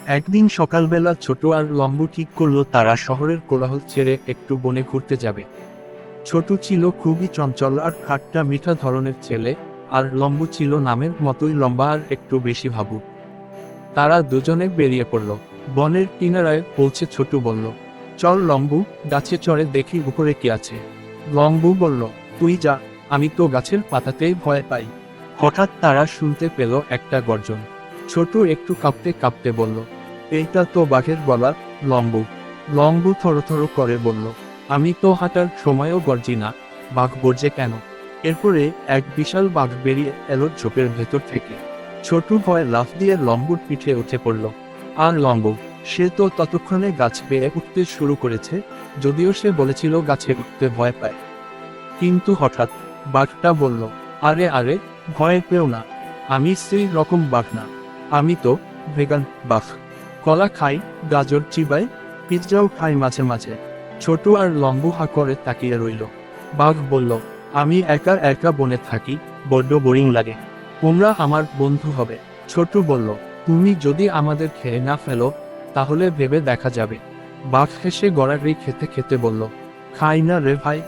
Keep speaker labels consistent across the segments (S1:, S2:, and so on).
S1: একদিন সকালবেলা ছোট আর লম্বু ঠিক করলো তারা শহরের কোলাহল ছেড়ে একটু বনে ঘুরতে যাবে। ছোট ছিল খুবই চঞ্চল আর খাট্টা মিঠা ধরনের ছেলে, আর লম্বু ছিল নামের মতোই লম্বা আর একটু বেশি ভাবুক। তারা দুজনে বেরিয়ে পড়ল। বনের কিনারায় পৌঁছে ছোট বলল, চল লম্বু, গাছে চড়ে দেখি উপরে কি আছে। লম্বু বলল, তুই যা, আমি তো গাছের পাতাতেই ভয় পাই। হঠাৎ তারা শুনতে পেল একটা গর্জন। ছোট একটু কাঁপতে কাঁপতে বলল, এইটা তো বাঘের গলা। লম্বু লম্বু থরথর করে বলল, আমি তো হাঁটার সময়ও গর্জি না, বাঘ গর্জে কেন? এরপরে এক বিশাল বাঘ বেরিয়ে এলো ঝোপের ভেতর থেকে। ছোট ভয় লাফ দিয়ে লম্বুর পিঠে উঠে পড়ল। আর লম্বু, সে তো ততক্ষণে গাছ বেয়ে উঠতে শুরু করেছে, যদিও সে বলেছিল গাছে উঠতে ভয় পায়। কিন্তু হঠাৎ বাঘটা বলল, আরে আরে, ভয় পেও না, আমি সেই রকম বাঘ না, আমি তো ভেগান বাঘ। কলা খাই, গাজর চিবাই, পিৎজাও খাই মাঝে মাঝে। ছোট আর লম্বু হা করে তাকিয়ে রইল। বাঘ বলল, আমি একা একা বনে থাকি, বড্ড বোরিং লাগে, তোমরা আমার বন্ধু হবে। ছোট বলল, তুমি যদি আমাদের খেয়ে না ফেলো, তাহলে ভেবে দেখা যাবে। বাঘ হেসে গড়াগড়ি খেতে খেতে বলল, খাই না রে ভাই,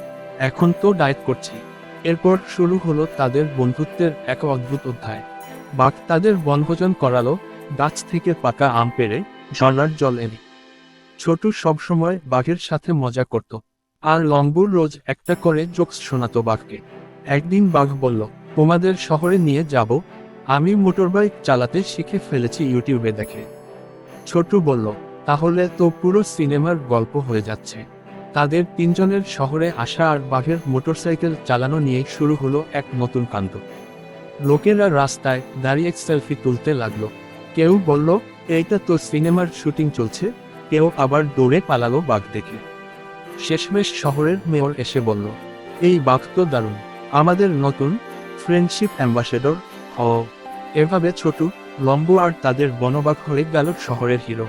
S1: এখন তো ডায়েট করছি। এরপর শুরু হলো তাদের বন্ধুত্বের এক অদ্ভুত অধ্যায়। বাঘ তাদের বনভোজন করালো, গাছ থেকে পাকা আম পেড়ে, ঝর্ণার জল এনে। ছোট সবসময় বাঘের সাথে মজা করত, আর লম্বুর রোজ একটা করে জোকস শোনাতো বাঘকে। একদিন বাঘ বলল, তোমাদের শহরে নিয়ে যাব, আমি মোটরবাইক চালাতে শিখে ফেলেছি ইউটিউবে দেখে। ছোট বলল, তাহলে তো পুরো সিনেমার গল্প হয়ে যাচ্ছে। তাদের তিনজনের শহরে আসা আর বাঘের মোটরসাইকেল চালানো নিয়ে শুরু হলো এক নতুন কাণ্ড। লোকেরা রাস্তায় দাঁড়িয়ে সেলফি তুলতে লাগলো। কেউ বলল, এইটা তো সিনেমার শুটিং চলছে, কেউ আবার দৌড়ে পালালো বাঘ দেখে। শেষমেশ শহরের মেয়র এসে বলল, এই বাঘ তো দারুণ, আমাদের নতুন ফ্রেন্ডশিপ অ্যাম্বাসেডর হও। এভাবে ছোট, লম্বু আর তাদের বনবাঘ হয়ে গেল শহরের হিরো।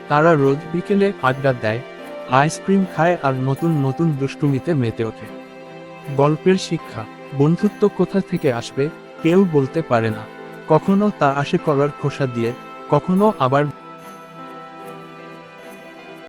S1: তারা রোজ বিকেলে আড্ডা দেয়, আইসক্রিম খায় আর নতুন নতুন দুষ্টুমিতে মেতে ওঠে। গল্পের শিক্ষা, বন্ধুত্ব কোথা থেকে আসবে কেউ বলতে পারে না। কখনো তা আসে কলার খোসা দিয়ে, কখনো আবার